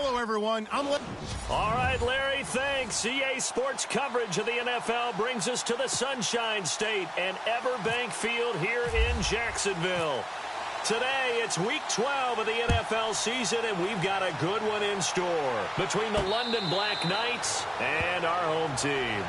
Hello, everyone. All right, Larry, thanks. EA Sports coverage of the NFL brings us to the Sunshine State and Everbank Field here in Jacksonville. Today, it's Week 12 of the NFL season, and we've got a good one in store between the London Black Knights and our home team.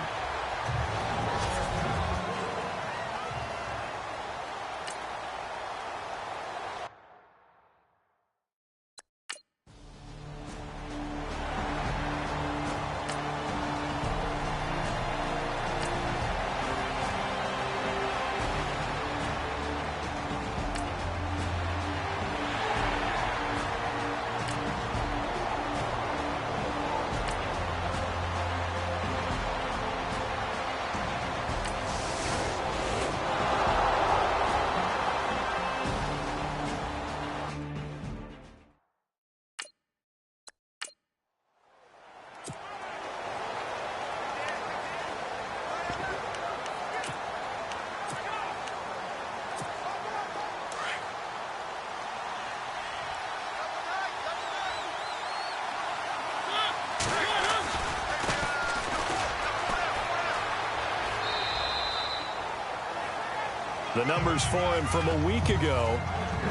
The numbers for him from a week ago.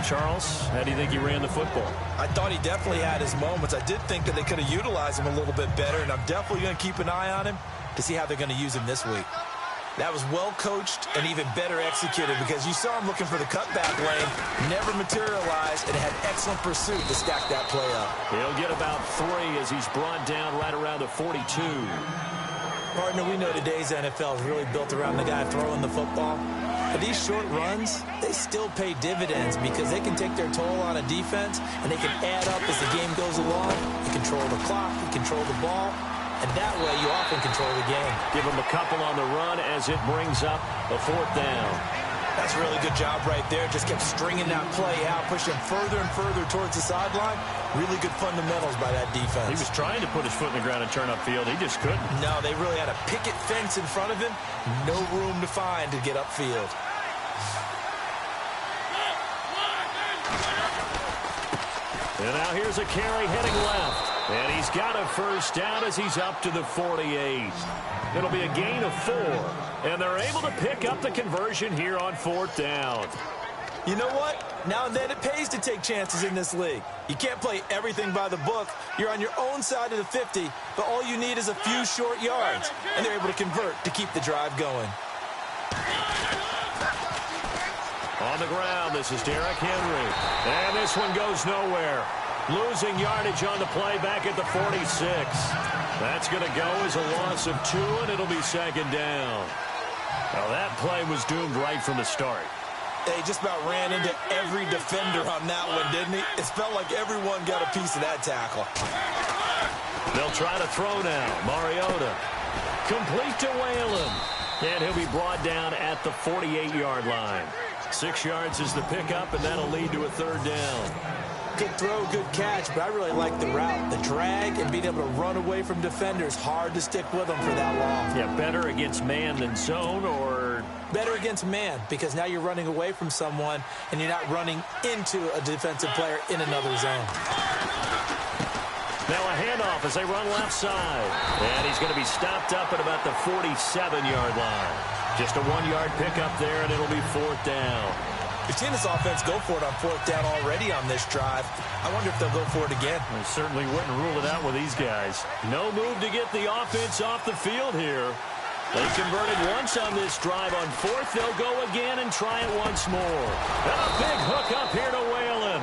Charles, how do you think he ran the football? I thought he definitely had his moments. I did think that they could have utilized him a little bit better, and I'm definitely going to keep an eye on him to see how they're going to use him this week. That was well coached and even better executed because you saw him looking for the cutback lane, never materialized, and had excellent pursuit to stack that play up. He'll get about 3 as he's brought down right around the 42. Partner, we know today's NFL is really built around the guy throwing the football. But these short runs, they still pay dividends because they can take their toll on a defense and they can add up as the game goes along. You control the clock, you control the ball, and that way you often control the game. Give them a couple on the run as it brings up a 4th down. That's a really good job right there. Just kept stringing that play out, pushing further and further towards the sideline. Really good fundamentals by that defense. He was trying to put his foot in the ground and turn upfield. He just couldn't. No, they really had a picket fence in front of him. No room to find to get upfield. And now here's a carry heading left. And he's got a first down as he's up to the 48. It'll be a gain of 4. And they're able to pick up the conversion here on 4th down. You know what? Now and then it pays to take chances in this league. You can't play everything by the book. You're on your own side of the 50, but all you need is a few short yards. And they're able to convert to keep the drive going. On the ground, this is Derrick Henry. And this one goes nowhere. Losing yardage on the play back at the 46. That's going to go as a loss of 2, and it'll be 2nd down. Now that play was doomed right from the start. They just about ran into every defender on that one, didn't he? It felt like everyone got a piece of that tackle. They'll try to throw now. Mariota. Complete to Whalen. And he'll be brought down at the 48-yard line. 6 yards is the pickup, and that'll lead to a 3rd down. Good throw, good catch, but I really like the route. The drag and being able to run away from defenders, hard to stick with them for that long. Yeah, better against man than zone, or? Better against man, because now you're running away from someone, and you're not running into a defensive player in another zone. Now a handoff as they run left side. And he's going to be stopped up at about the 47-yard line. Just a 1-yard pickup there, and it'll be 4th down. We've seen this offense go for it on 4th down already on this drive. I wonder if they'll go for it again. I certainly wouldn't rule it out with these guys. No move to get the offense off the field here. They converted once on this drive. On 4th, they'll go again and try it once more. And a big hook up here to Whalen.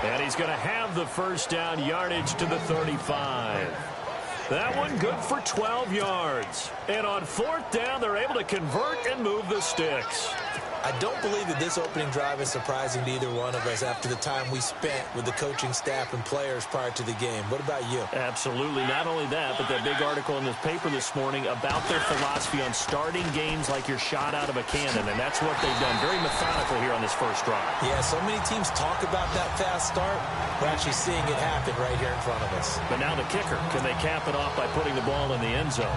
And he's going to have the first down, yardage to the 35. That one good for 12 yards. And on 4th down, they're able to convert and move the sticks. I don't believe that this opening drive is surprising to either one of us after the time we spent with the coaching staff and players prior to the game. What about you? Absolutely. Not only that, but that big article in this paper this morning about their philosophy on starting games like you're shot out of a cannon, and that's what they've done. Very methodical here on this first drive. Yeah, so many teams talk about that fast start. We're actually seeing it happen right here in front of us. But now the kicker. Can they cap it off by putting the ball in the end zone?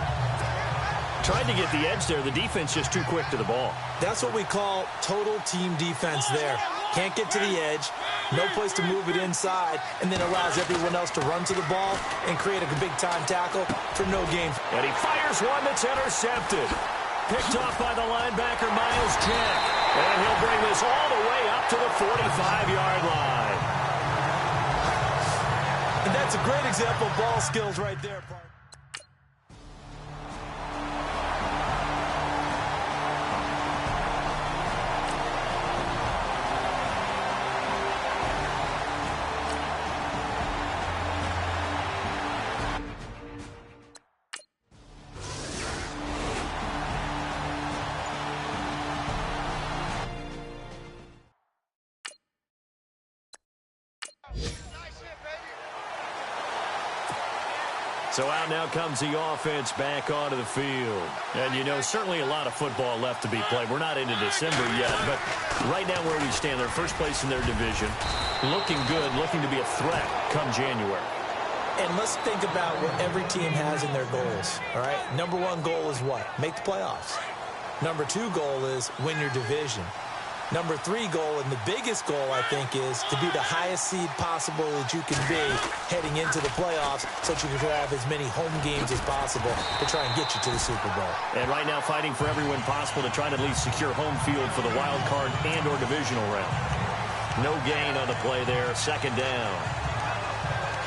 Tried to get the edge there. The defense just too quick to the ball. That's what we call total team defense there. Can't get to the edge, no place to move it inside, and then allows everyone else to run to the ball and create a big-time tackle for no gain. And he fires one that's intercepted. Picked off by the linebacker, Miles Jack. And he'll bring this all the way up to the 45-yard line. And that's a great example of ball skills right there, partner. So out now comes the offense back onto the field. And, you know, certainly a lot of football left to be played. We're not into December yet, but right now where we stand, they're first place in their division. Looking good, looking to be a threat come January. And let's think about what every team has in their goals, all right? Number one goal is what? Make the playoffs. Number two goal is win your division. Number three goal, and the biggest goal, I think, is to be the highest seed possible that you can be heading into the playoffs so that you can have as many home games as possible to try and get you to the Super Bowl. And right now fighting for every win possible to try to at least secure home field for the wild card and or divisional round. No gain on the play there, second down.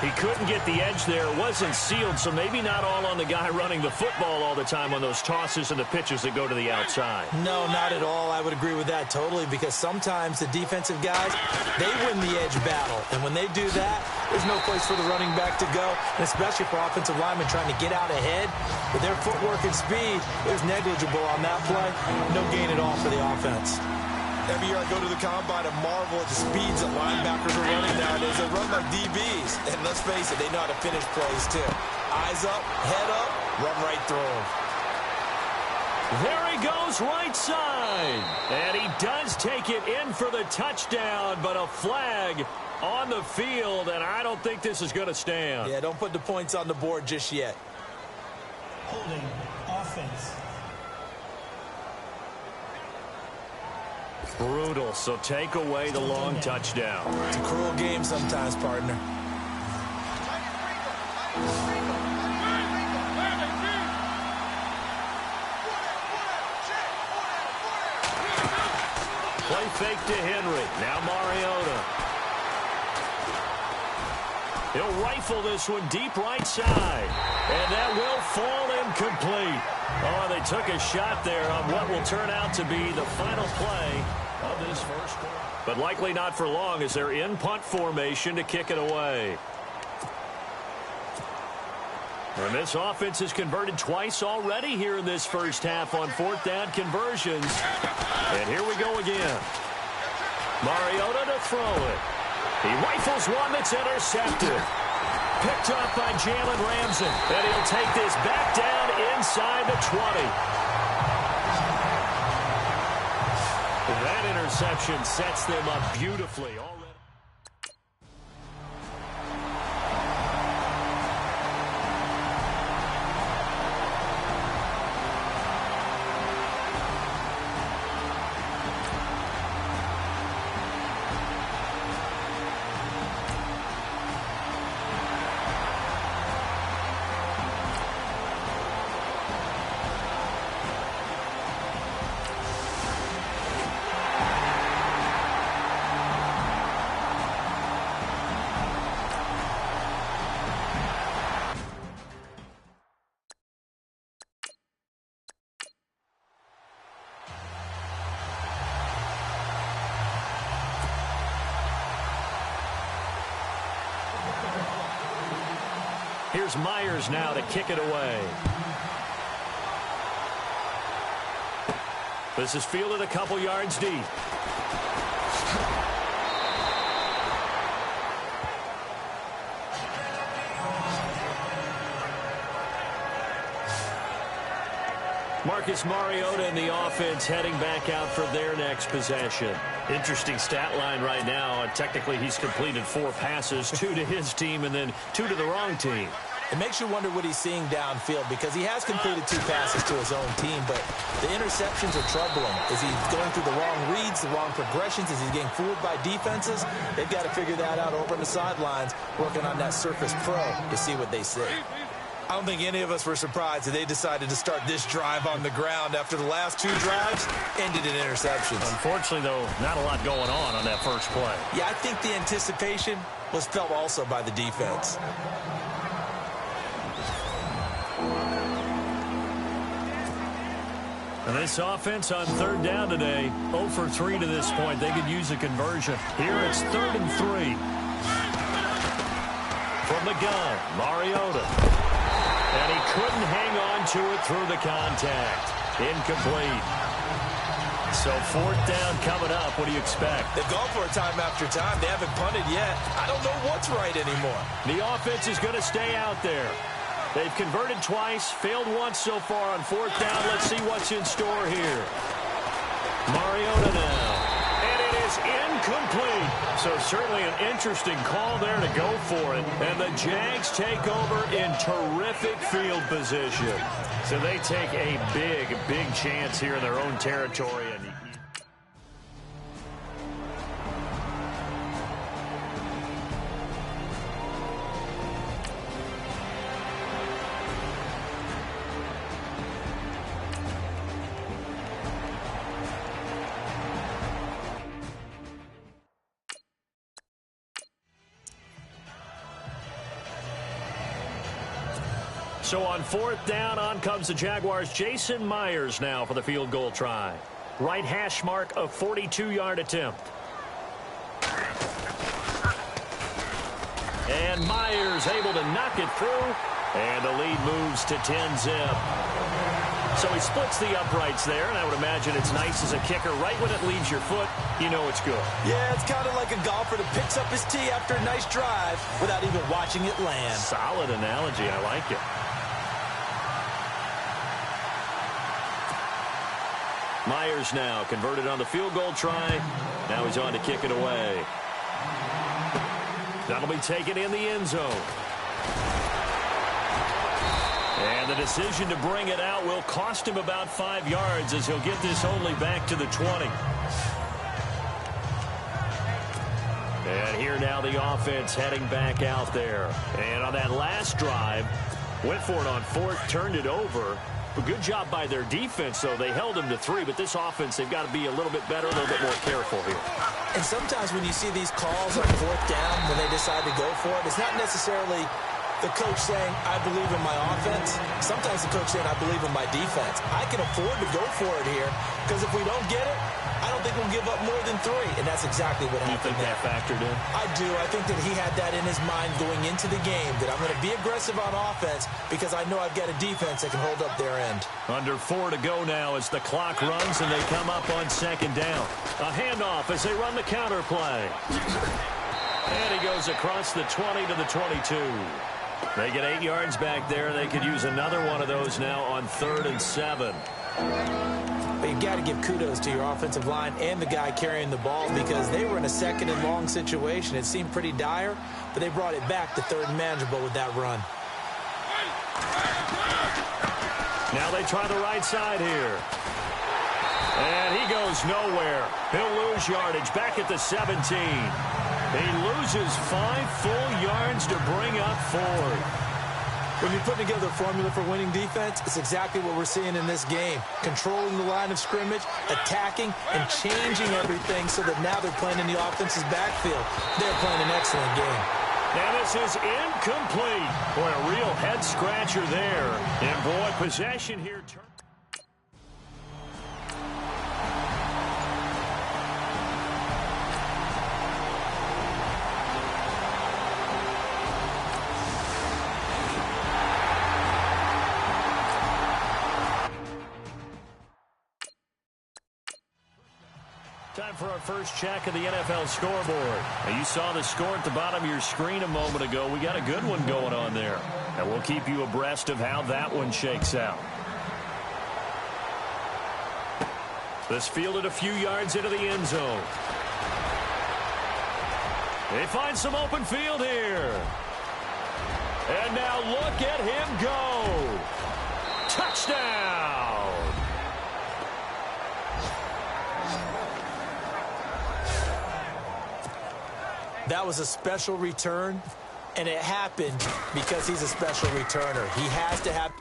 He couldn't get the edge there. It wasn't sealed, so maybe not all on the guy running the football all the time on those tosses and the pitches that go to the outside. No, not at all. I would agree with that totally, because sometimes the defensive guys, they win the edge battle. And when they do that, there's no place for the running back to go, and especially for offensive linemen trying to get out ahead. With their footwork and speed, it was negligible on that play. No gain at all for the offense. Every year I go to the combine and marvel at the speeds that linebackers are running nowadays. They run like DBs. And let's face it, they know how to finish plays too. Eyes up, head up, run right through them. There he goes right side. And he does take it in for the touchdown, but a flag on the field, and I don't think this is going to stand. Yeah, don't put the points on the board just yet. Holding offense. Brutal, so take away the long touchdown. It's a cruel game sometimes, partner. Play fake to Henry. Now Mariota. He'll rifle this one deep right side. And that will fall incomplete. Oh, they took a shot there on what will turn out to be the final play of this first quarter. But likely not for long as they're in punt formation to kick it away. And this offense has converted twice already here in this first half on fourth down conversions. And here we go again. Mariota to throw it. He rifles one that's intercepted. Picked off by Jalen Ramsey. And he'll take this back down inside the 20. That interception sets them up beautifully already. Here's Myers now to kick it away. This is fielded a couple yards deep. Marcus Mariota and the offense heading back out for their next possession. Interesting stat line right now. Technically, he's completed 4 passes, 2 to his team and then 2 to the wrong team. It makes you wonder what he's seeing downfield because he has completed 2 passes to his own team, but the interceptions are troubling. Is he going through the wrong reads, the wrong progressions? Is he getting fooled by defenses? They've got to figure that out over on the sidelines, working on that Surface Pro to see what they see. I don't think any of us were surprised that they decided to start this drive on the ground after the last 2 drives ended in interceptions. Unfortunately, though, not a lot going on that first play. Yeah, I think the anticipation was felt also by the defense. And this offense on 3rd down today, 0 for 3 to this point. They could use a conversion. Here it's 3rd and 3. From the gun, Mariota. And he couldn't hang on to it through the contact. Incomplete. So 4th down coming up. What do you expect? They've gone for it time after time. They haven't punted yet. I don't know what's right anymore. The offense is going to stay out there. They've converted twice, failed once so far on 4th down. Let's see what's in store here. Mariota now. And it is incomplete. So certainly an interesting call there to go for it. And the Jags take over in terrific field position. So they take a big chance here in their own territory. And so on 4th down, on comes the Jaguars. Jason Myers now for the field goal try. Right hash mark, a 42-yard attempt. And Myers able to knock it through. And the lead moves to 10-zip. So he splits the uprights there, and I would imagine it's nice as a kicker. Right when it leaves your foot, you know it's good. Yeah, it's kind of like a golfer that picks up his tee after a nice drive without even watching it land. Solid analogy. I like it. Myers now converted on the field goal try. Now he's on to kick it away. That'll be taken in the end zone. And the decision to bring it out will cost him about 5 yards as he'll get this only back to the 20. And here now the offense heading back out there. And on that last drive, went for it on 4th, turned it over. A good job by their defense, though. They held them to 3, but this offense, they've got to be a little bit better, a little bit more careful here. And sometimes when you see these calls on 4th down, when they decide to go for it, it's not necessarily the coach saying, I believe in my offense. Sometimes the coach saying, I believe in my defense. I can afford to go for it here, because if we don't get it, I don't think we'll give up more than 3, and that's exactly what happened. You think that factored in? I do. I think that he had that in his mind going into the game, that I'm going to be aggressive on offense because I know I've got a defense that can hold up their end. Under 4 to go now as the clock runs and they come up on 2nd down. A handoff as they run the counter play. And he goes across the 20 to the 22. They get 8 yards back there. They could use another one of those now on 3rd and 7. But you've got to give kudos to your offensive line and the guy carrying the ball because they were in a 2nd and long situation. It seemed pretty dire, but they brought it back to 3rd and manageable with that run. Now they try the right side here. And he goes nowhere. He'll lose yardage back at the 17. He loses 5 full yards to bring up 4th. When you put together a formula for winning defense, it's exactly what we're seeing in this game. Controlling the line of scrimmage, attacking, and changing everything so that now they're playing in the offense's backfield. They're playing an excellent game. And this is incomplete. Boy, a real head-scratcher there. And, boy, possession here. Time for our first check of the NFL scoreboard. Now, you saw the score at the bottom of your screen a moment ago. We got a good one going on there. And we'll keep you abreast of how that one shakes out. This fielded a few yards into the end zone. They find some open field here. And now look at him go. Touchdown. That was a special return, and it happened because he's a special returner. He has to have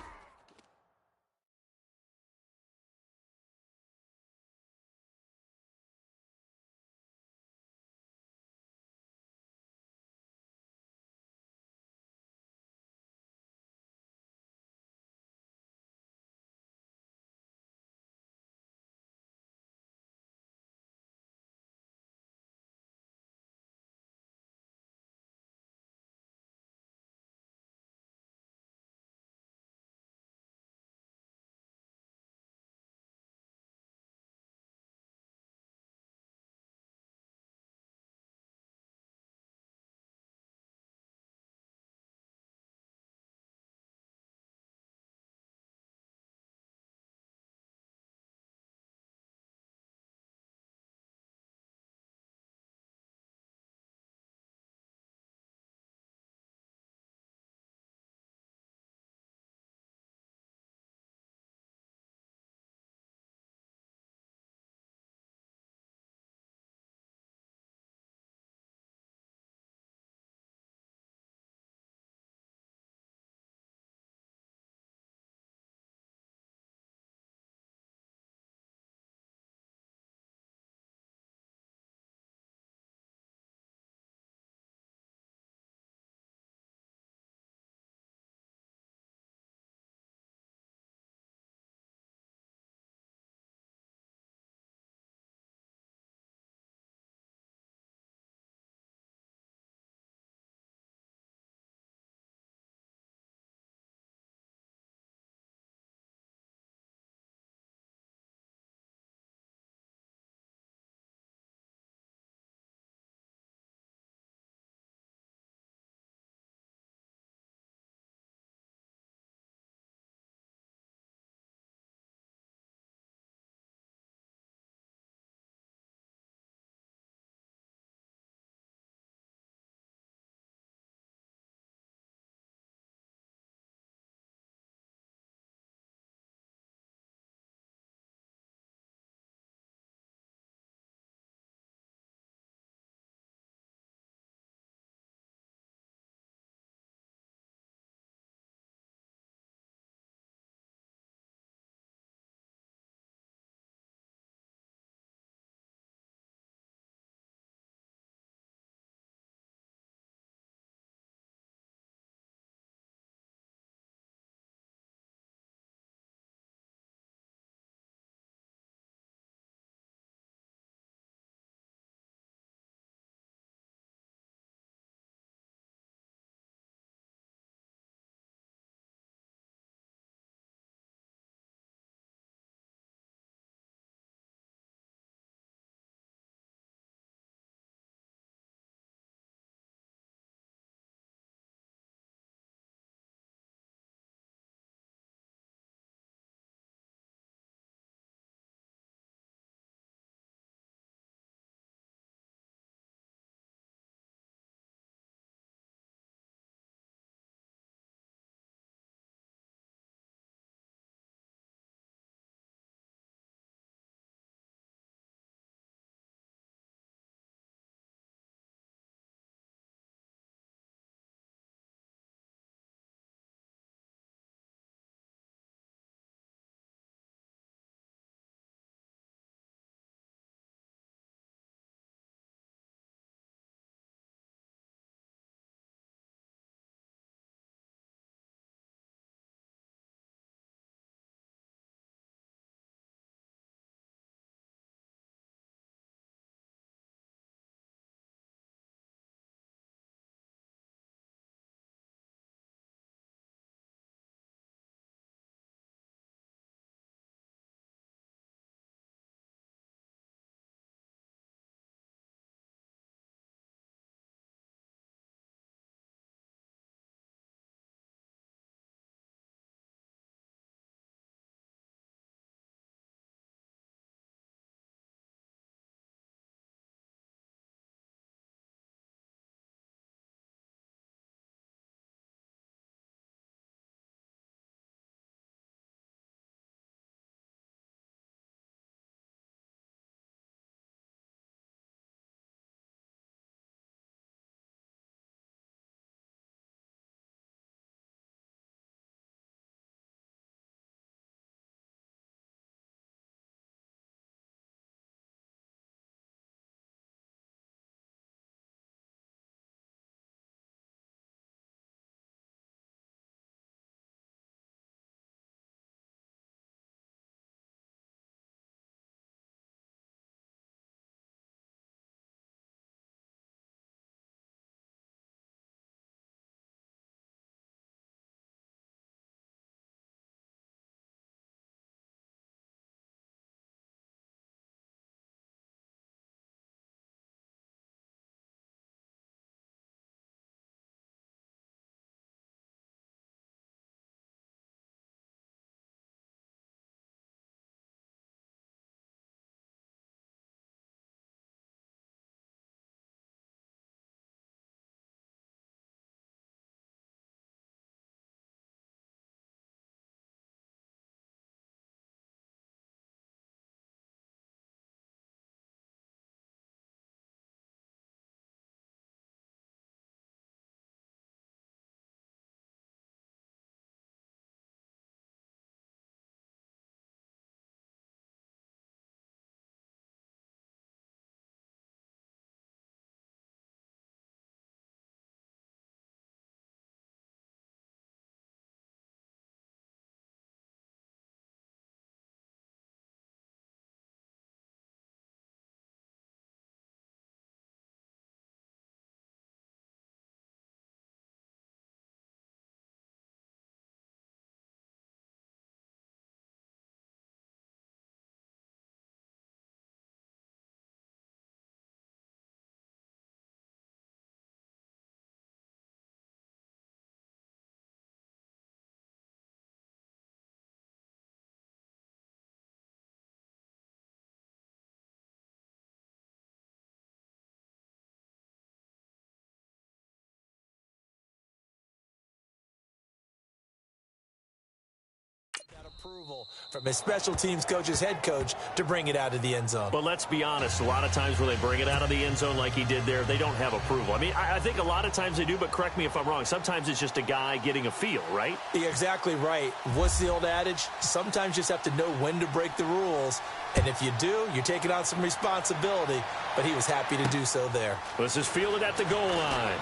approval from his special teams coach's head coach to bring it out of the end zone. But let's be honest, a lot of times when they bring it out of the end zone like he did there, they don't have approval. I mean, I think a lot of times they do, but correct me if I'm wrong. Sometimes it's just a guy getting a feel, right? You're exactly right. What's the old adage? Sometimes you just have to know when to break the rules. And if you do, you're taking on some responsibility. But he was happy to do so there. This is fielded at the goal line.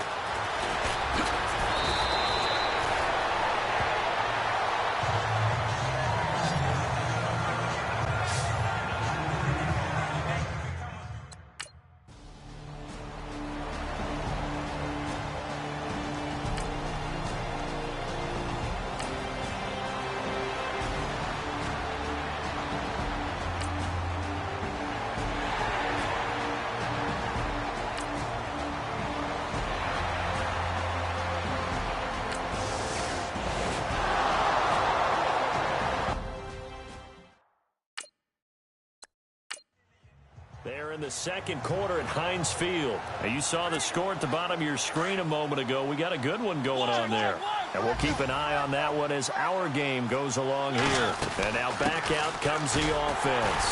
They're in the second quarter at Heinz Field. Now, you saw the score at the bottom of your screen a moment ago. We got a good one going on there. And we'll keep an eye on that one as our game goes along here. And now back out comes the offense.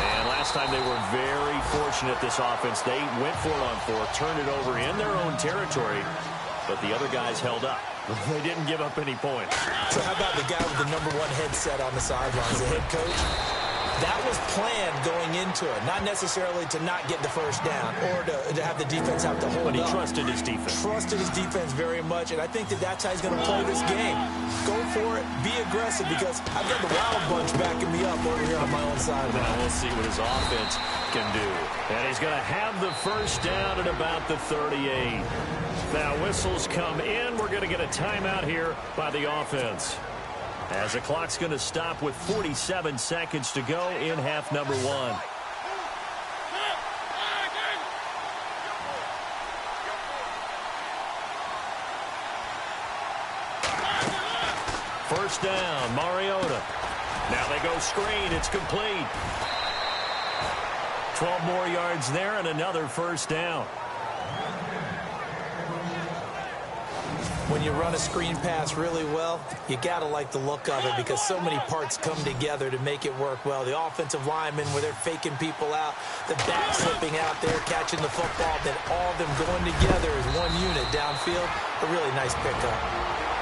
And last time they were very fortunate, this offense. They went for it on fourth, turned it over in their own territory, but the other guys held up. They didn't give up any points. So how about the guy with the #1 headset on the sidelines, the head coach? That was planned going into it, not necessarily to not get the first down or to have the defense have to hold up. But he trusted his defense. Trusted his defense very much, and I think that's how he's going to play this game. Go for it, be aggressive, because I've got the Wild Bunch backing me up over here on my own side. Now we'll see what his offense can do. And he's going to have the first down at about the 38. Now whistles come in. We're going to get a timeout here by the offense, as the clock's going to stop with 47 seconds to go in half number one. First down, Mariota. Now they go screen. It's complete. 12 more yards there and another first down. When you run a screen pass really well, you got to like the look of it, because so many parts come together to make it work well. The offensive linemen, where they're faking people out, the back slipping out there, catching the football, then all of them going together as one unit downfield. A really nice pickup.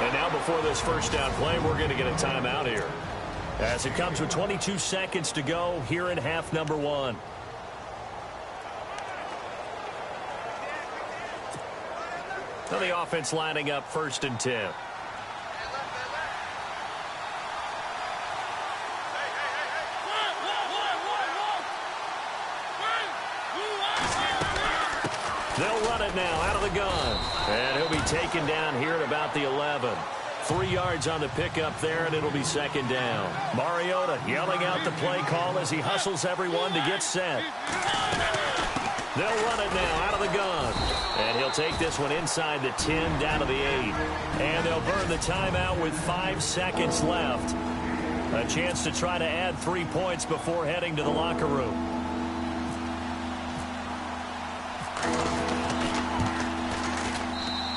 And now before this first down play, we're going to get a timeout here, as it comes with 22 seconds to go here in half number one. Now the offense lining up 1st and 10. They'll run it now out of the gun. And he'll be taken down here at about the 11. 3 yards on the pickup there, and it'll be second down. Mariota yelling out the play call as he hustles everyone to get set. They'll run it now out of the gun. And he'll take this one inside the 10 down to the 8. And they'll burn the timeout with 5 seconds left. A chance to try to add 3 points before heading to the locker room.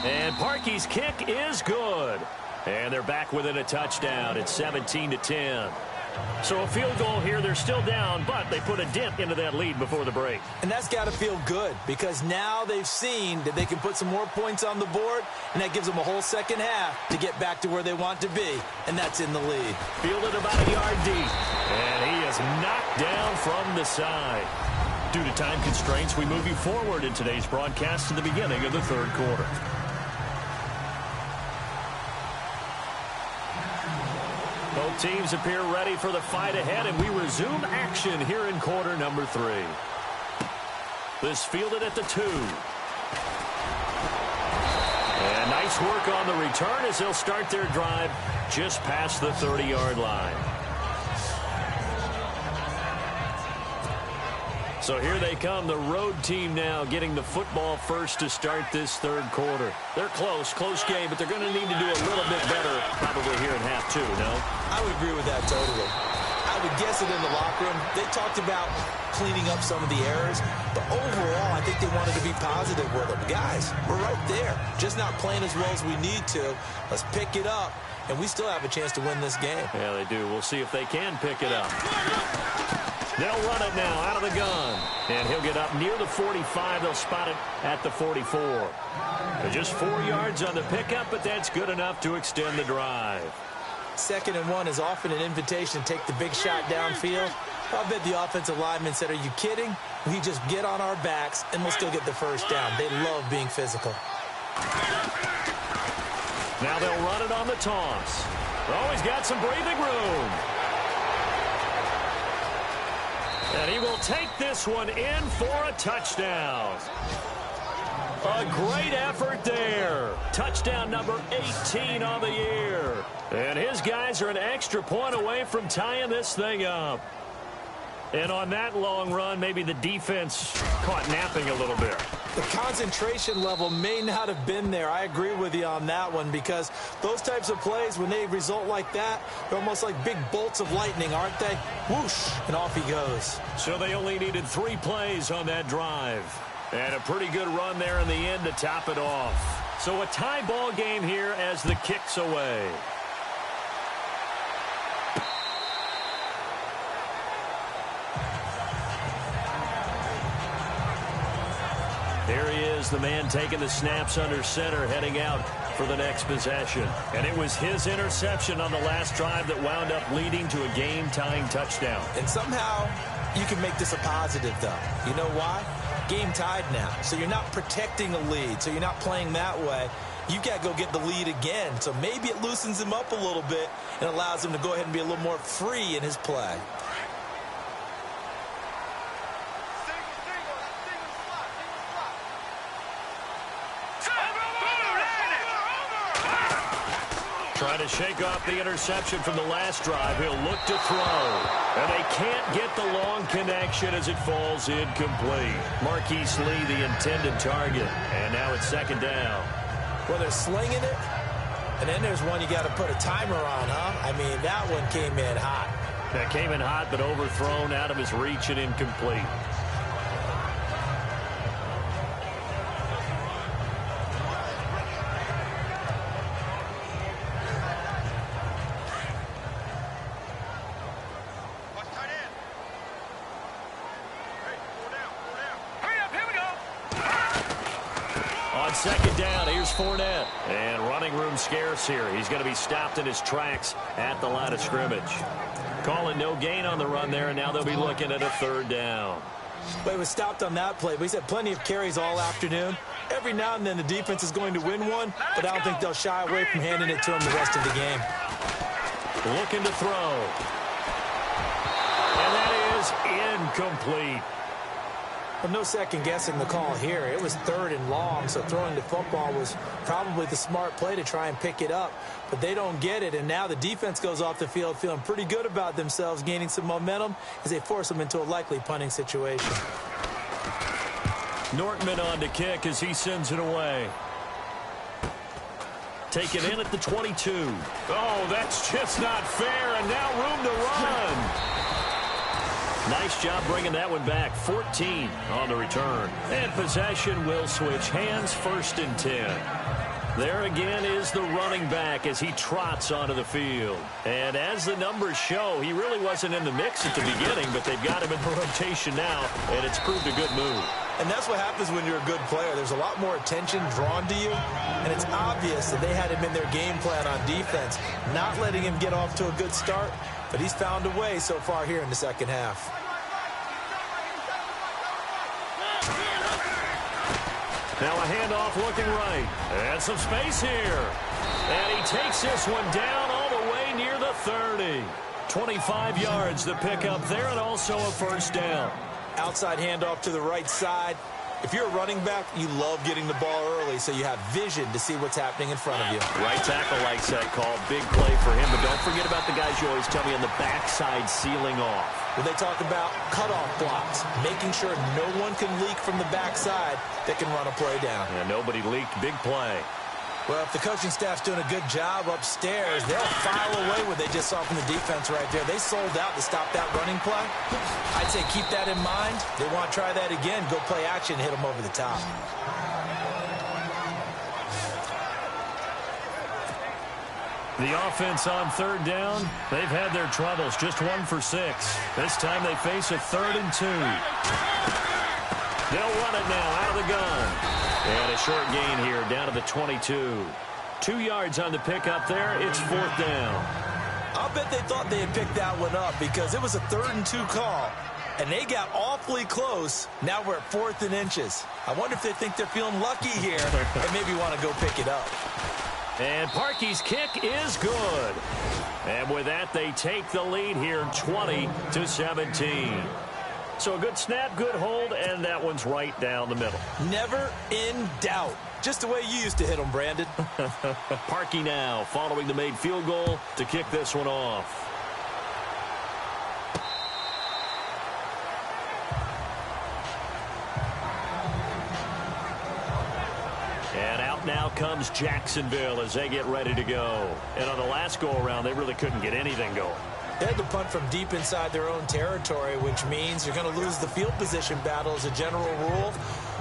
And Parkey's kick is good. And they're back within a touchdown. It's 17-10. So a field goal here. They're still down, but they put a dent into that lead before the break. And that's got to feel good, because now they've seen that they can put some more points on the board, and that gives them a whole second half to get back to where they want to be, and that's in the lead. Fielded about a yard deep, and he is knocked down from the side. Due to time constraints, we move you forward in today's broadcast to the beginning of the third quarter. Both teams appear ready for the fight ahead, and we resume action here in quarter number 3. This fielded at the 2. And nice work on the return as they'll start their drive just past the 30-yard line. So here they come, the road team now getting the football first to start this third quarter. They're close game, but they're going to need to do a little bit better probably here in half 2, no? I would agree with that totally. I would guess it in the locker room. They talked about cleaning up some of the errors, but overall, I think they wanted to be positive with them. Guys, we're right there, just not playing as well as we need to. Let's pick it up and we still have a chance to win this game. Yeah, they do. We'll see if they can pick it up. They'll run it now out of the gun. And he'll get up near the 45. They'll spot it at the 44. Just 4 yards on the pickup, but that's good enough to extend the drive. 2nd and 1 is often an invitation to take the big shot downfield. I bet the offensive lineman said, are you kidding? We just get on our backs, and we'll still get the first down. They love being physical. Now they'll run it on the toss. Oh, he's got some breathing room. And he will take this one in for a touchdown. A great effort there. Touchdown number 18 on the year. And his guys are an extra point away from tying this thing up. And on that long run, maybe the defense caught napping a little bit. The concentration level may not have been there. I agree with you on that one, because those types of plays, when they result like that, they're almost like big bolts of lightning, aren't they? Whoosh, and off he goes. So they only needed 3 plays on that drive. And a pretty good run there in the end to top it off. So a tie ball game here as the kick's away. There he is, the man taking the snaps under center, heading out for the next possession. And it was his interception on the last drive that wound up leading to a game-tying touchdown. And somehow you can make this a positive, though. You know why? Game tied now. So you're not protecting a lead. So you're not playing that way. You've got to go get the lead again. So maybe it loosens him up a little bit and allows him to go ahead and be a little more free in his play. Trying to shake off the interception from the last drive. He'll look to throw. And they can't get the long connection as it falls incomplete. Marquise Lee, the intended target. And now it's 2nd down. Well, they're slinging it. And then there's one you got to put a timer on, huh? I mean, that one came in hot. That came in hot, but overthrown, out of his reach and incomplete. On 2nd down, here's Fournette. And running room scarce here. He's going to be stopped in his tracks at the line of scrimmage. Calling no gain on the run there, and now they'll be looking at a 3rd down. But he was stopped on that play. But he's had plenty of carries all afternoon. Every now and then the defense is going to win one, but I don't think they'll shy away from handing it to him the rest of the game. Looking to throw. And that is incomplete. Well, no second guessing the call here. It was 3rd and long, so throwing the football was probably the smart play to try and pick it up. But they don't get it, and now the defense goes off the field feeling pretty good about themselves, gaining some momentum as they force them into a likely punting situation. Nortman on to kick as he sends it away. Take it in at the 22. Oh, that's just not fair, and now room to run. Nice job bringing that one back. 14 on the return. And possession will switch hands, 1st and 10. There again is the running back as he trots onto the field. And as the numbers show, he really wasn't in the mix at the beginning, but they've got him in the rotation now, and it's proved a good move. And that's what happens when you're a good player. There's a lot more attention drawn to you, and it's obvious that they had him in their game plan on defense, not letting him get off to a good start, but he's found a way so far here in the 2nd half. Now a handoff looking right. And some space here. And he takes this one down all the way near the 30. 25 yards the pickup there, and also a 1st down. Outside handoff to the right side. If you're a running back, you love getting the ball early so you have vision to see what's happening in front of you. Right tackle likes that call. Big play for him, but don't forget about the guys you always tell me on the backside sealing off. When they talk about cutoff blocks, making sure no one can leak from the backside that can run a play down. Yeah, nobody leaked. Big play. Well, if the coaching staff's doing a good job upstairs, they'll file away what they just saw from the defense right there. They sold out to stop that running play. I'd say keep that in mind. They want to try that again. Go play action, hit them over the top. The offense on third down, they've had their troubles, just 1 for 6. This time they face a 3rd and 2. They'll run it now out of the gun. And a short gain here down to the 22. 2 yards on the pickup there. It's 4th down. I'll bet they thought they had picked that one up because it was a 3rd and 2 call. And they got awfully close. Now we're at 4th and inches. I wonder if they think they're feeling lucky here and maybe want to go pick it up. And Parkey's kick is good. And with that, they take the lead here 20-17. So a good snap, good hold, and that one's right down the middle. Never in doubt. Just the way you used to hit them, Brandon. Parkey now following the made field goal to kick this one off. And out now comes Jacksonville as they get ready to go. And on the last go-around, they really couldn't get anything going. They had to punt from deep inside their own territory, which means you're going to lose the field position battle as a general rule.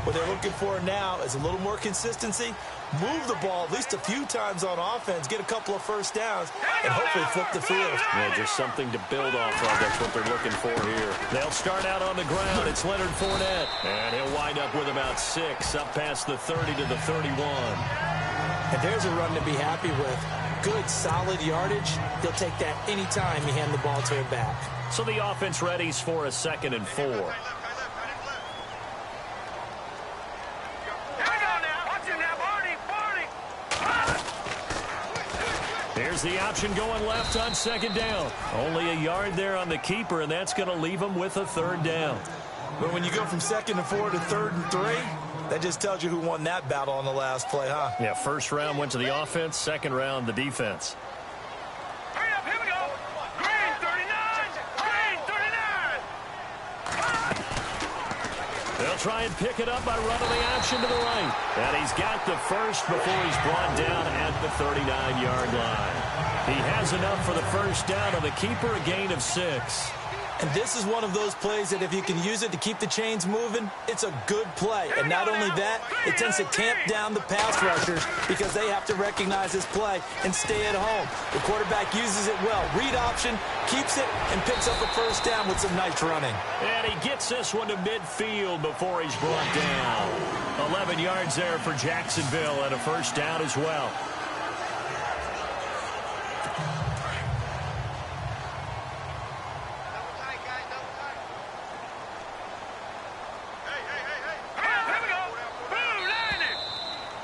What they're looking for now is a little more consistency, move the ball at least a few times on offense, get a couple of first downs, and hopefully flip the field. Yeah, just something to build off of. That's what they're looking for here. They'll start out on the ground. It's Leonard Fournette. And he'll wind up with about 6, up past the 30 to the 31. And there's a run to be happy with. Good, solid yardage. He'll take that any time you hand the ball to him back. So the offense readies for a 2nd and 4. Here's the option going left on 2nd down. Only a yard there on the keeper, and that's going to leave him with a 3rd down. But when you go from 2nd and 4 to 3rd and 3, that just tells you who won that battle on the last play, huh? Yeah, first round went to the offense, second round the defense. Hurry up, here we go. Green 39, Green 39. They'll try and pick it up by running the option to the right. And he's got the first before he's brought down at the 39-yard line. He has enough for the first down on the keeper, a gain of 6. And this is one of those plays that if you can use it to keep the chains moving, it's a good play. And not only that, it tends to tamp down the pass rushers because they have to recognize this play and stay at home. The quarterback uses it well. Read option, keeps it, and picks up a first down with some nice running. And he gets this one to midfield before he's brought down. 11 yards there for Jacksonville and a first down as well.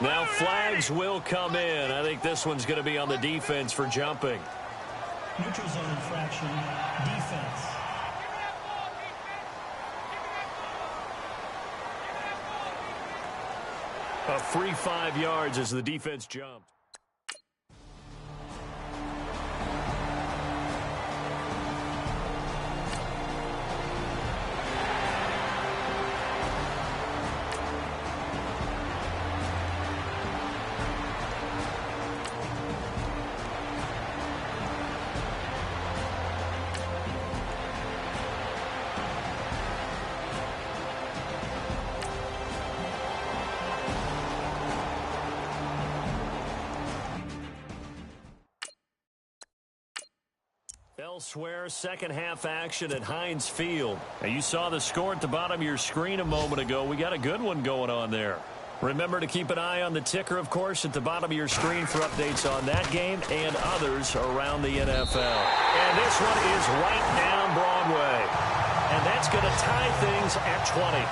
Now flags will come in. I think this one's going to be on the defense for jumping. Neutral zone infraction, defense. A free 5 yards as the defense jumped. Elsewhere, second half action at Heinz Field. Now, you saw the score at the bottom of your screen a moment ago. We got a good one going on there. Remember to keep an eye on the ticker, of course, at the bottom of your screen for updates on that game and others around the NFL. And this one is right down Broadway. And that's going to tie things at 20.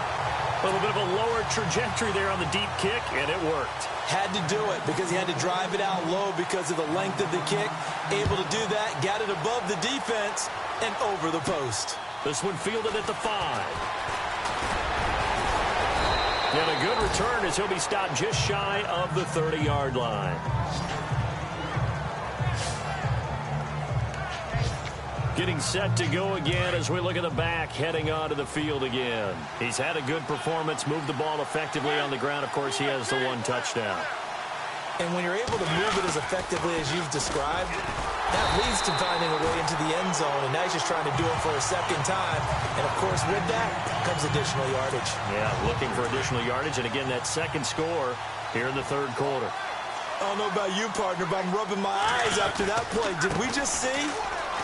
A little bit of a lower trajectory there on the deep kick, and it worked. Had to do it because he had to drive it out low because of the length of the kick. Able to do that, got it above the defense and over the post. This one fielded at the 5. And a good return as he'll be stopped just shy of the 30-yard line. Getting set to go again as we look at the back heading onto the field again. He's had a good performance, moved the ball effectively on the ground. Of course, he has the 1 touchdown. And when you're able to move it as effectively as you've described, that leads to finding a way into the end zone. And now he's just trying to do it for a second time. And, of course, with that comes additional yardage. Yeah, looking for additional yardage. And, again, that second score here in the third quarter. I don't know about you, partner, but I'm rubbing my eyes after that play. Did we just see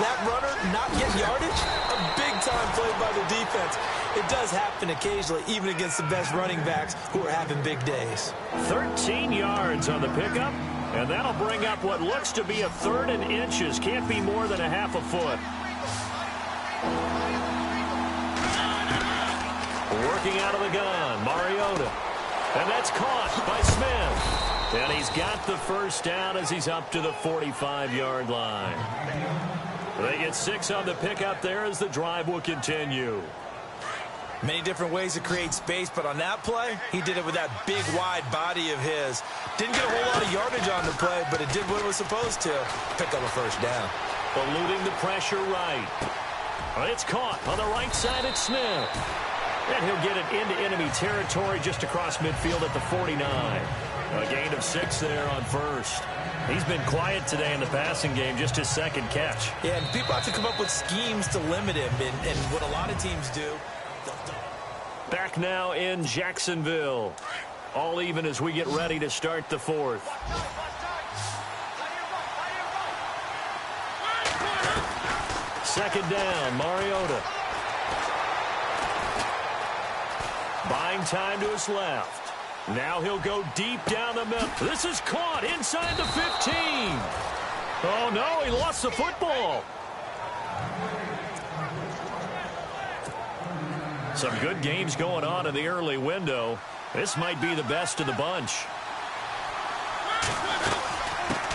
that runner not get yardage? A big-time play by the defense. It does happen occasionally, even against the best running backs who are having big days. 13 yards on the pickup, and that'll bring up what looks to be a 3rd and inches. Can't be more than a half a foot. Working out of the gun, Mariota. And that's caught by Smith. And he's got the first down as he's up to the 45-yard line. They get 6 on the pickup there as the drive will continue. Many different ways to create space, but on that play, he did it with that big, wide body of his. Didn't get a whole lot of yardage on the play, but it did what it was supposed to. Pick up a first down. Eluding the pressure right. It's caught on the right side at Smith. And he'll get it into enemy territory just across midfield at the 49. A gain of 6 there on first. He's been quiet today in the passing game, just his 2nd catch. Yeah, and people have to come up with schemes to limit him, and what a lot of teams do. Back now in Jacksonville. All even as we get ready to start the 4th. Second down, Mariota. Buying time to his left. Now he'll go deep down the middle. This is caught inside the 15. Oh, no, he lost the football. Some good games going on in the early window. This might be the best of the bunch.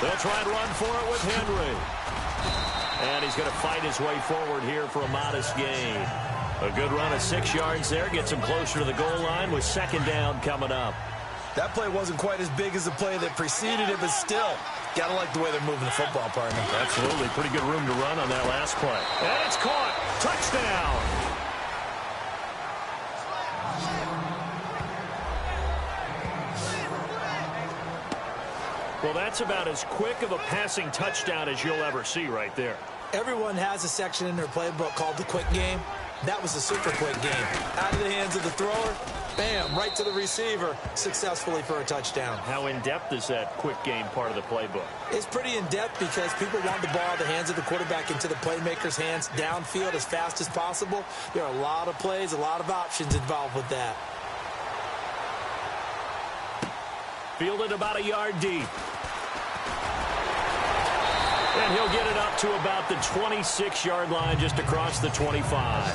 They'll try and run for it with Henry. And he's going to fight his way forward here for a modest gain. A good run of 6 yards there. Gets him closer to the goal line with 2nd down coming up. That play wasn't quite as big as the play that preceded it, but still, got to like the way they're moving the football, partner. Absolutely. Pretty good room to run on that last play. And it's caught. Touchdown. Well, that's about as quick of a passing touchdown as you'll ever see right there. Everyone has a section in their playbook called the quick game. That was a super quick game. Out of the hands of the thrower, bam, right to the receiver, successfully for a touchdown. How in-depth is that quick game part of the playbook? It's pretty in-depth because people want the ball out of the hands of the quarterback into the playmaker's hands downfield as fast as possible. There are a lot of plays, a lot of options involved with that. Fielded about a yard deep. And he'll get it up to about the 26-yard line just across the 25.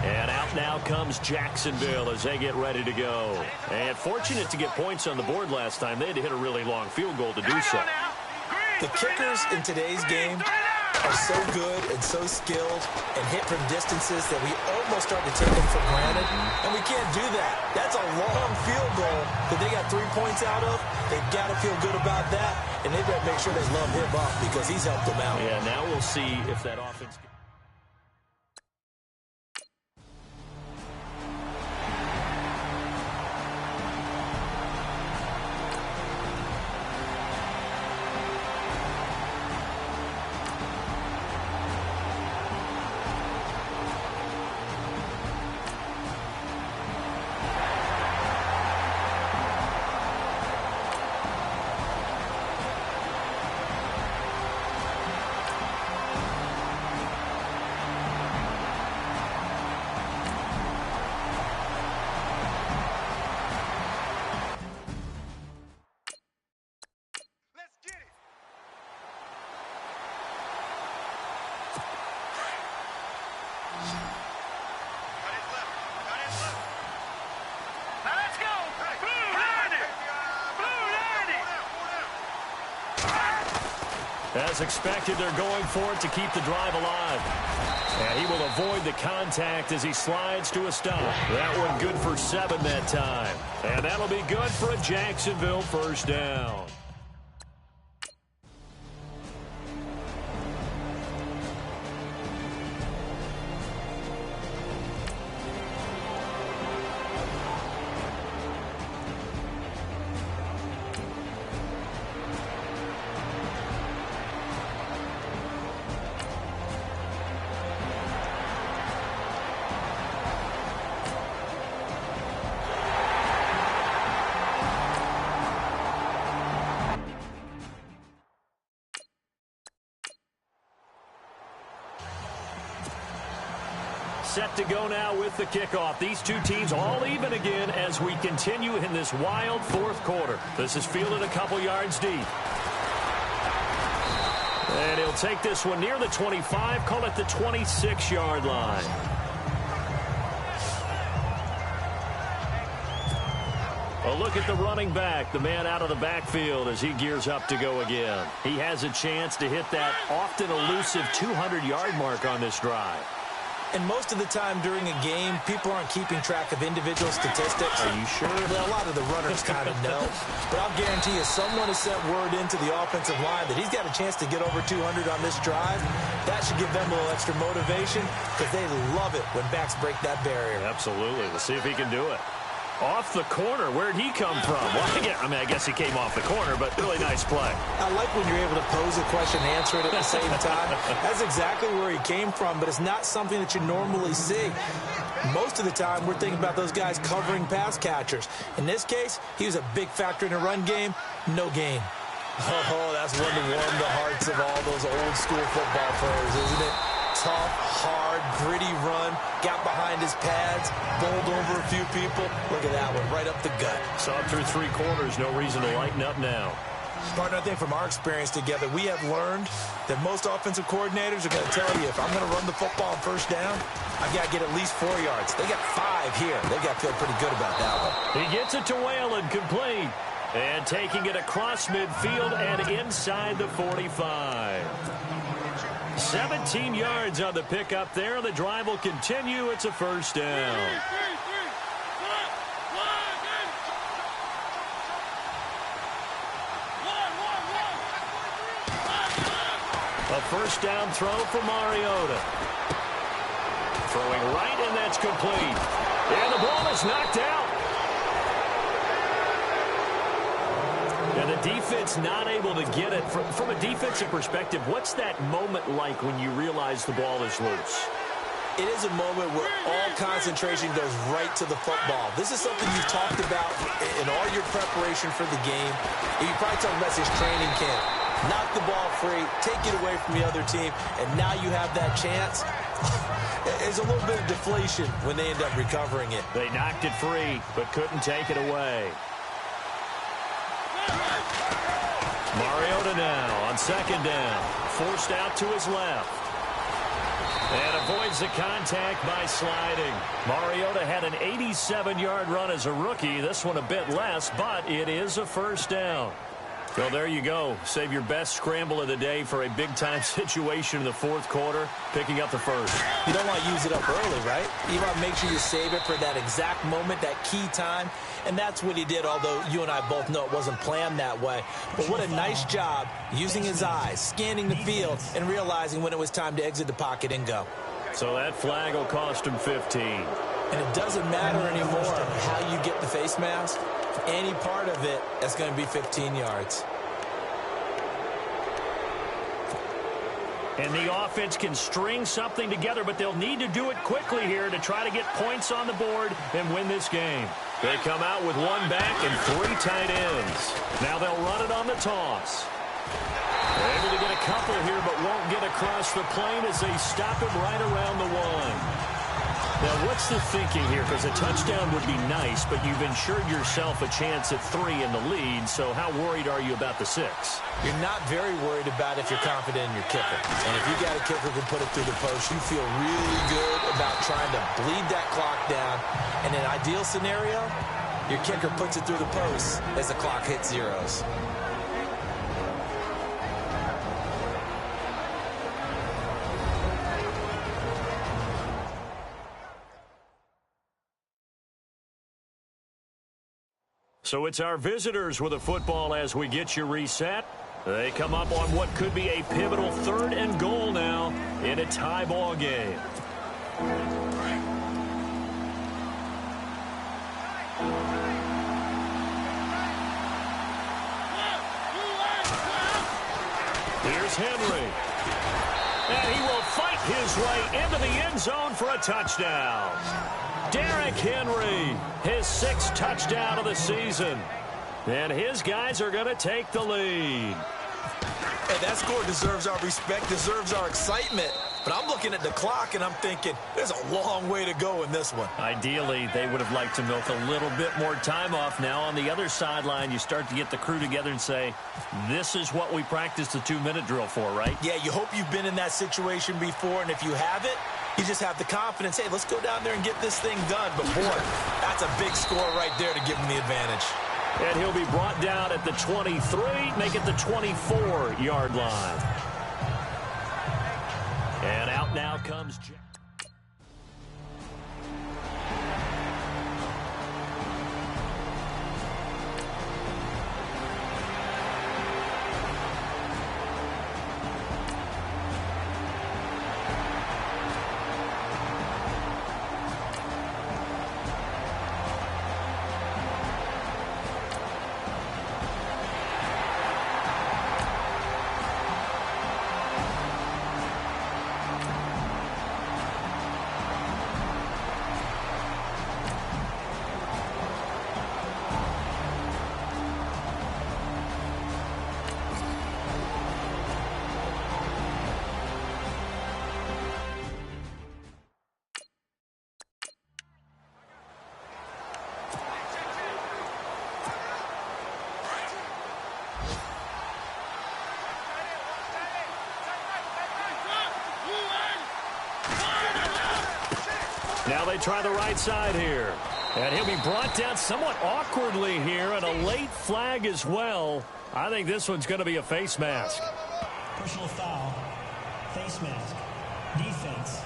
And out now comes Jacksonville as they get ready to go. And fortunate to get points on the board last time. They had to hit a really long field goal to do so. The kickers in today's game are so good and so skilled and hit from distances that we almost start to take them for granted, and we can't do that. That's a long field goal that they got 3 points out of. They've got to feel good about that, and they better make sure they love him up because he's helped them out. Yeah, now we'll see if that offense... As expected, they're going for it to keep the drive alive. And he will avoid the contact as he slides to a stop. That one good for 7 that time. And that'll be good for a Jacksonville first down. set to go now with the kickoff. These two teams all even again as we continue in this wild fourth quarter. This is fielded a couple yards deep. And he'll take this one near the 25, call it the 26-yard line. A look at the running back, the man out of the backfield as he gears up to go again. He has a chance to hit that often elusive 200-yard mark on this drive. And most of the time during a game, people aren't keeping track of individual statistics. Are you sure? Well, a lot of the runners kind of know. But I'll guarantee you, someone has sent word into the offensive line that he's got a chance to get over 200 on this drive. That should give them a little extra motivation because they love it when backs break that barrier. Absolutely. Let's see if he can do it. Off the corner. Where'd he come from? Well, I guess he came off the corner, but really nice play. I like when you're able to pose a question and answer it at the same time. That's exactly where he came from, but it's not something that you normally see. Most of the time, we're thinking about those guys covering pass catchers. In this case, he was a big factor in the run game. No gain. Oh, that's one to warm the hearts of all those old school football players, isn't it? Tough, hard, gritty run, got behind his pads, bowled over a few people. Look at that one, right up the gut. Saw it through three quarters, no reason to lighten up now. Partner, I think from our experience together, we have learned that most offensive coordinators are going to tell you, if I'm going to run the football on first down, I've got to get at least 4 yards. They got 5 here. They've got to feel pretty good about that one. He gets it to Whalen, complete. And taking it across midfield and inside the 45. 17 yards on the pickup there. The drive will continue. It's a first down. A first down throw for Mariota. Throwing right, and that's complete. And the ball is knocked out. And the defense not able to get it. From a defensive perspective, what's that moment like when you realize the ball is loose? It is a moment where all concentration goes right to the football. This is something you've talked about in all your preparation for the game. You probably talked about this training camp. Knock the ball free, take it away from the other team, and now you have that chance. There's a little bit of deflation when they end up recovering it. They knocked it free, but couldn't take it away. Mariota now on second down. Forced out to his left. And avoids the contact by sliding. Mariota had an 87-yard run as a rookie. This one a bit less, but it is a first down. Well, there you go. Save your best scramble of the day for a big-time situation in the fourth quarter, picking up the first. You don't want to use it up early, right? You want to make sure you save it for that exact moment, that key time. And that's what he did, although you and I both know it wasn't planned that way. But what a nice job using his eyes, scanning the field, and realizing when it was time to exit the pocket and go. So that flag will cost him 15. And it doesn't matter anymore how you get the face mask. Any part of it, that's going to be 15 yards. And the offense can string something together, but they'll need to do it quickly here to try to get points on the board and win this game. They come out with one back and 3 tight ends. Now they'll run it on the toss. They're able to get a couple here, but won't get across the plane as they stop him right around the 1. Now, what's the thinking here? Because a touchdown would be nice, but you've ensured yourself a chance at 3 in the lead, so how worried are you about the 6? You're not very worried about if you're confident in your kicker. And if you got a kicker who can put it through the post, you feel really good about trying to bleed that clock down. In an ideal scenario, your kicker puts it through the post as the clock hits zeros. So it's our visitors with a football as we get you reset. They come up on what could be a pivotal 3rd and goal now in a tie ball game. Here's Henry. And he will fight his way into the end zone for a touchdown. Derrick Henry, his 6th touchdown of the season. And his guys are going to take the lead. Hey, that score deserves our respect, deserves our excitement. But I'm looking at the clock, and I'm thinking there's a long way to go in this one. Ideally, they would have liked to milk a little bit more time off. Now on the other sideline, you start to get the crew together and say, this is what we practiced the 2-minute drill for, right? Yeah, you hope you've been in that situation before, and if you haven't, you just have the confidence, hey, let's go down there and get this thing done. But, boy, that's a big score right there to give him the advantage. And he'll be brought down at the 23, make it the 24-yard line. And out now comes Jack. Now they try the right side here. And he'll be brought down somewhat awkwardly here, and a late flag as well. I think this one's going to be a face mask. Personal foul. Face mask. Defense.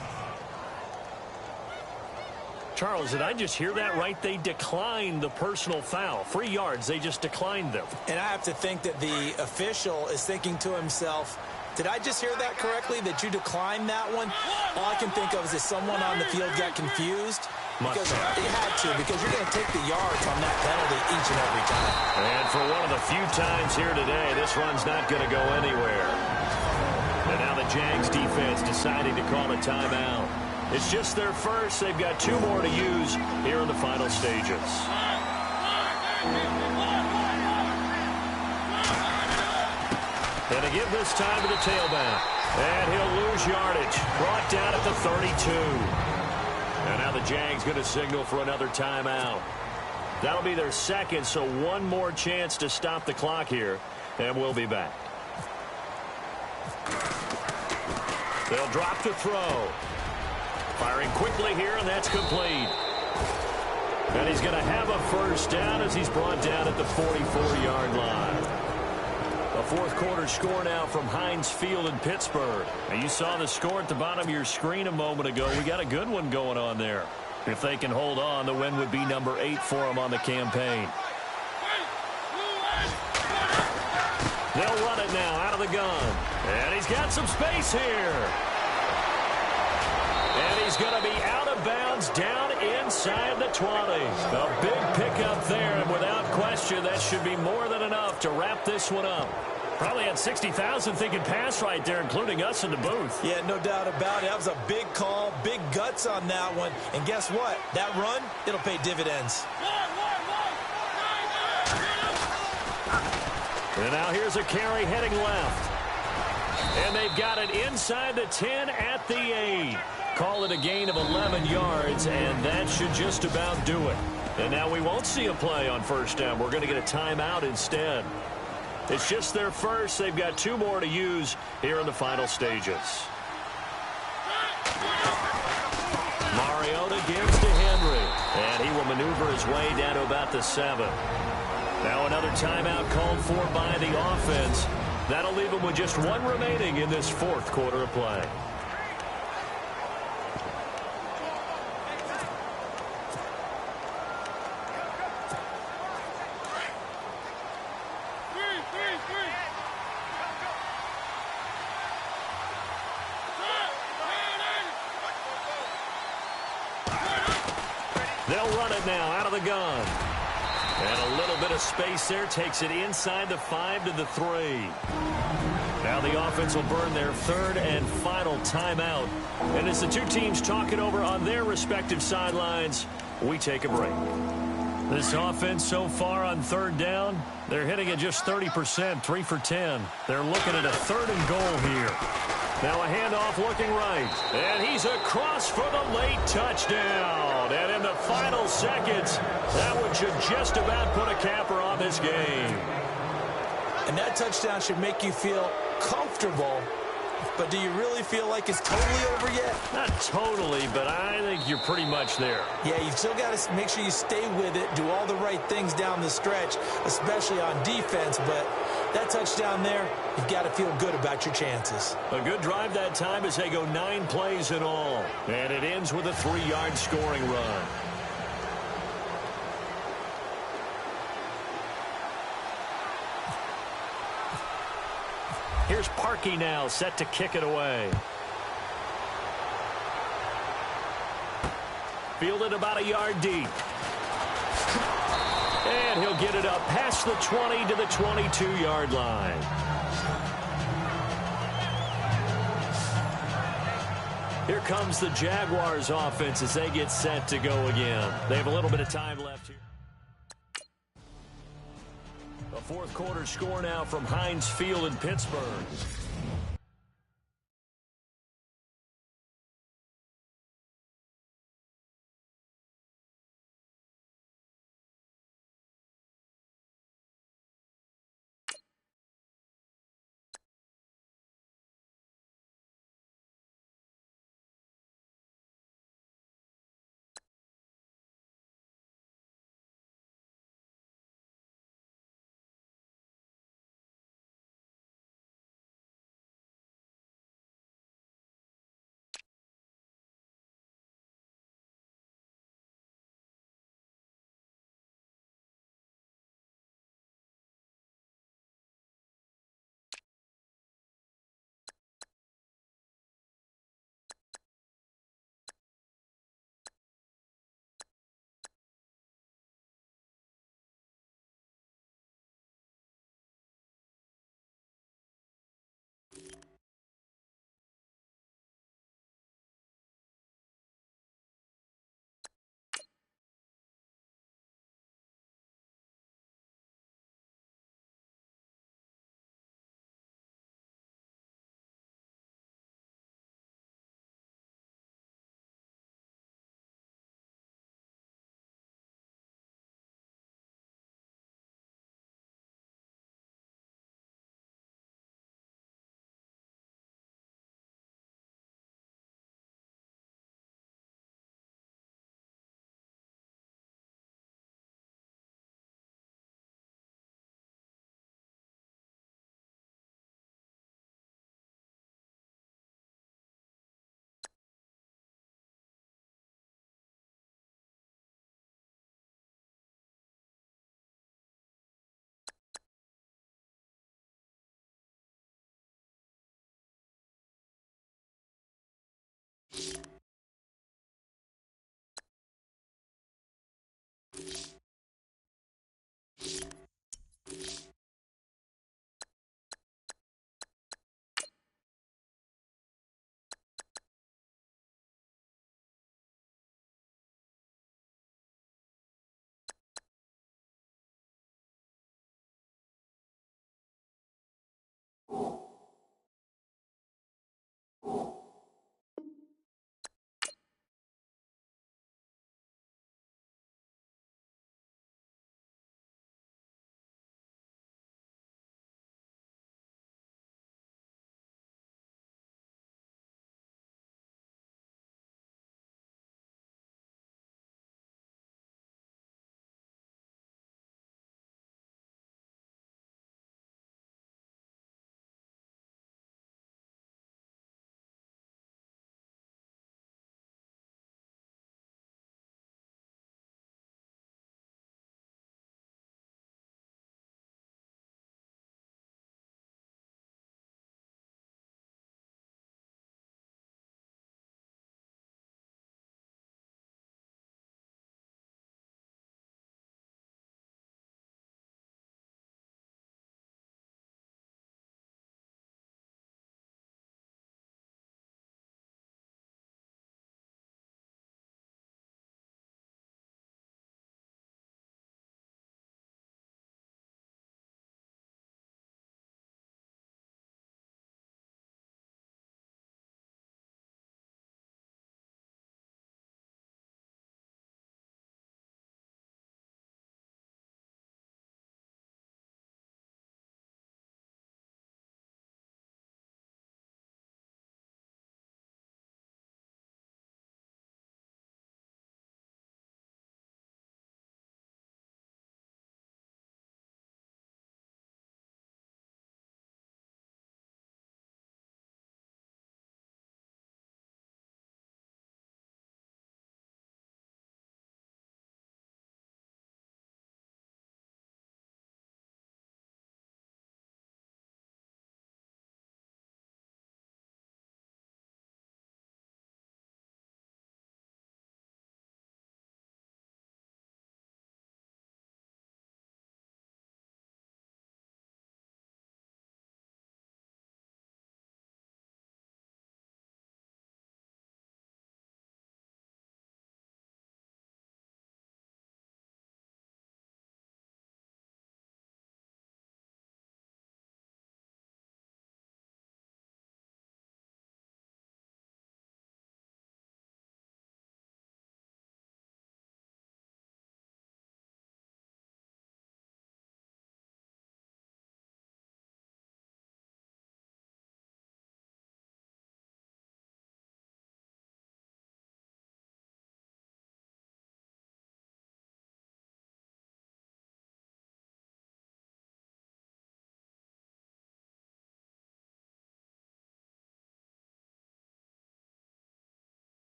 Charles, did I just hear that right? They declined the personal foul. 3 yards, they just declined them. And I have to think that the official is thinking to himself, did I just hear that correctly, that you declined that one? All I can think of is that someone on the field got confused. Because they had to, because you're going to take the yards on that penalty each and every time. And for one of the few times here today, this run's not going to go anywhere. And now the Jags defense deciding to call a timeout. It's just their first. They've got 2 more to use here in the final stages. And to give this time to the tailback. And he'll lose yardage. Brought down at the 32. And now the Jags going to signal for another timeout. That'll be their second, so one more chance to stop the clock here. And we'll be back. They'll drop the throw. Firing quickly here, and that's complete. And he's going to have a first down as he's brought down at the 44-yard line. A fourth quarter score now from Heinz Field in Pittsburgh. And you saw the score at the bottom of your screen a moment ago. We got a good one going on there. If they can hold on, the win would be number 8 for them on the campaign. They'll run it now out of the gun. And he's got some space here. And he's going to be out of bounds down inside the 20. A big pickup there, and without question, that should be more than enough to wrap this one up. Probably had 60,000 thinking pass right there, including us in the booth. Yeah, no doubt about it. That was a big call, big guts on that one. And guess what? That run, it'll pay dividends. And now here's a carry heading left. And they've got it inside the 10 at the 8. Call it a gain of 11 yards, and that should just about do it. And now we won't see a play on first down. We're going to get a timeout instead. It's just their first. They've got 2 more to use here in the final stages. Mariota gives to Henry, and he will maneuver his way down to about the 7. Now another timeout called for by the offense. That'll leave them with just 1 remaining in this fourth quarter of play. They'll run it now out of the gun. And a little bit of space there takes it inside the 5 to the 3. Now the offense will burn their 3rd and final timeout. And as the 2 teams talk it over on their respective sidelines, we take a break. This offense so far on 3rd down, they're hitting at just 30%, 3 for 10. They're looking at a 3rd and goal here. Now a handoff looking right. And he's across for the late touchdown. And in the final seconds, that one should just about put a capper on this game. And that touchdown should make you feel comfortable. But do you really feel like it's totally over yet? Not totally, but I think you're pretty much there. Yeah, you've still got to make sure you stay with it, do all the right things down the stretch, especially on defense. But that touchdown there, you've got to feel good about your chances. A good drive that time as they go 9 plays in all. And it ends with a 3-yard scoring run. Here's Parkey now, set to kick it away. Fielded about a yard deep. And he'll get it up past the 20 to the 22-yard line. Here comes the Jaguars offense as they get set to go again. They have a little bit of time left here. A fourth quarter score now from Heinz Field in Pittsburgh.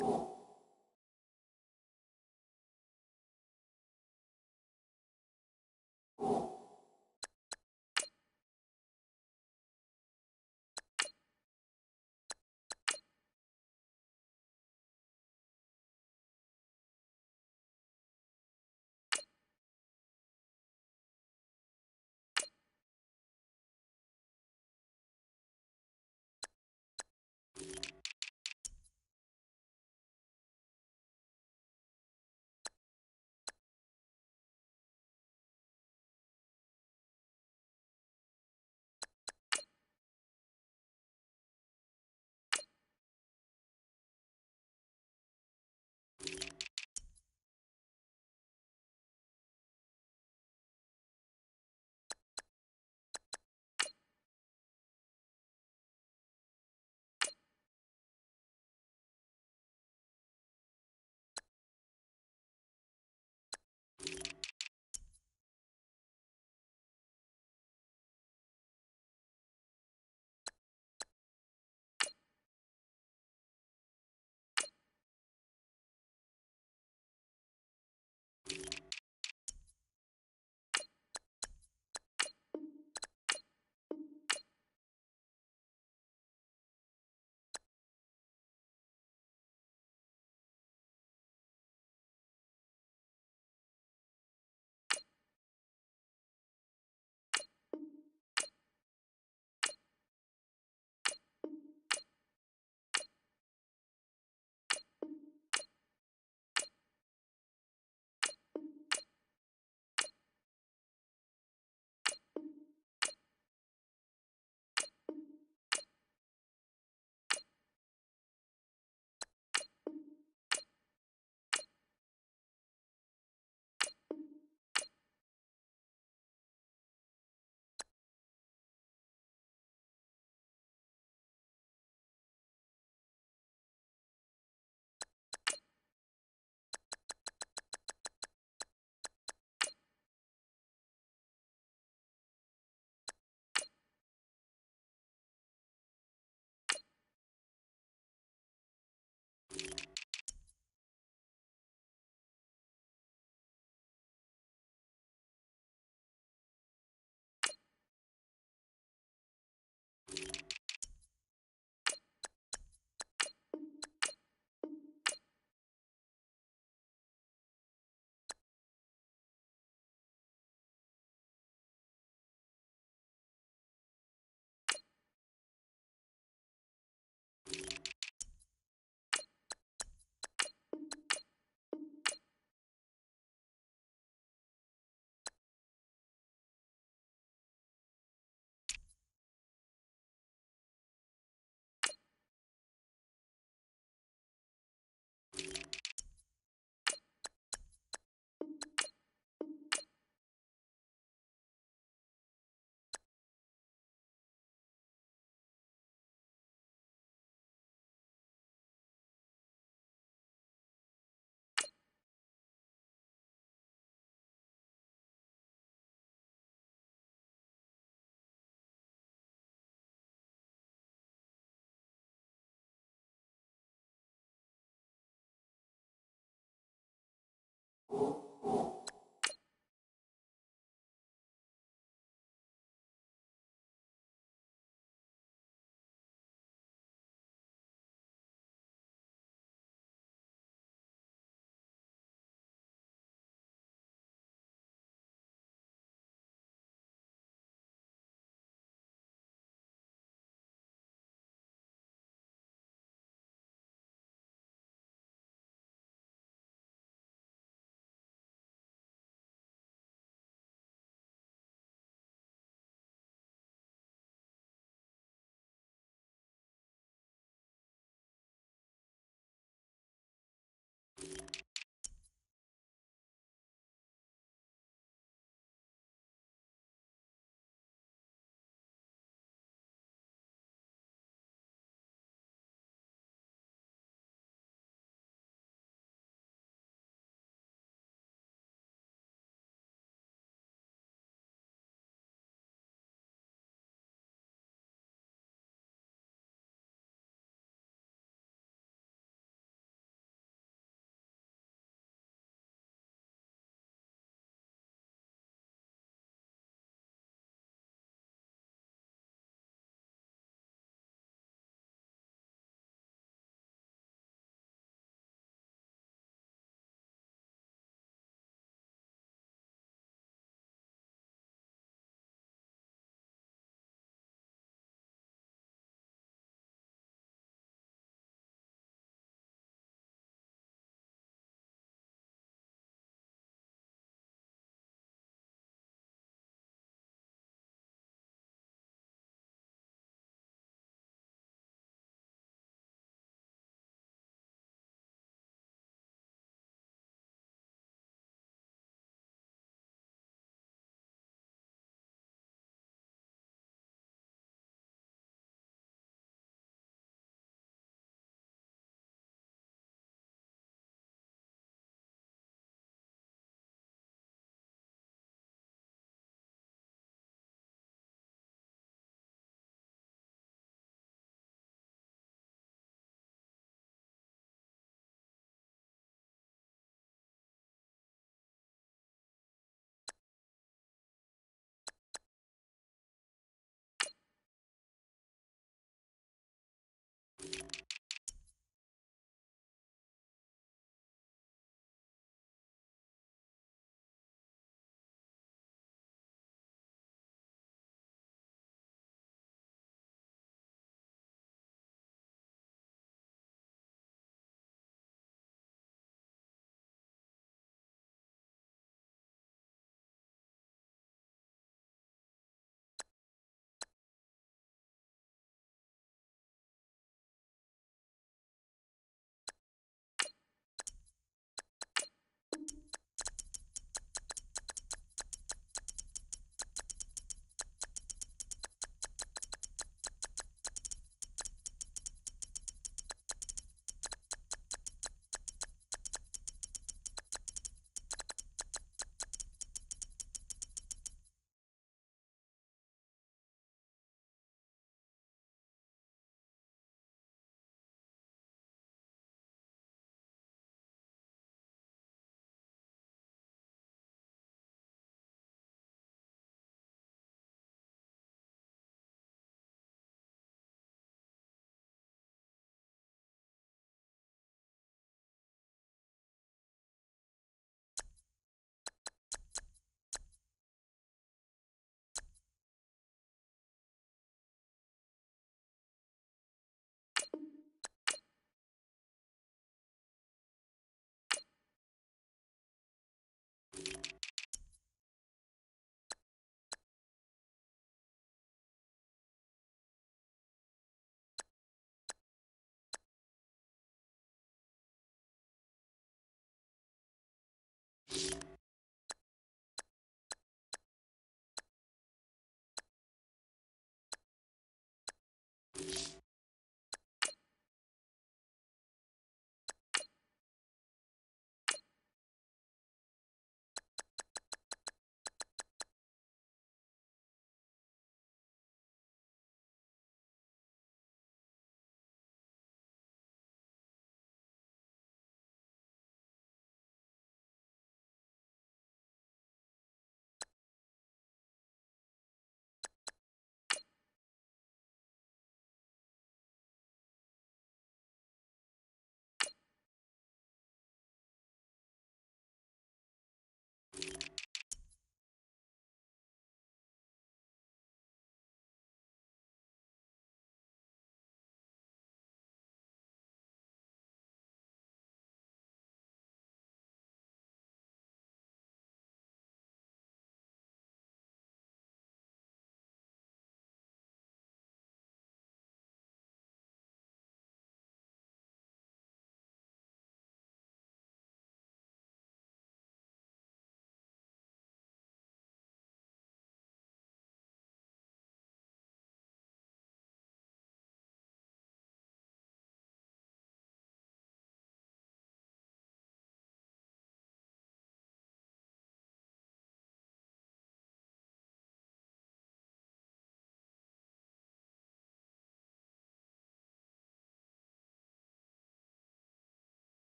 it.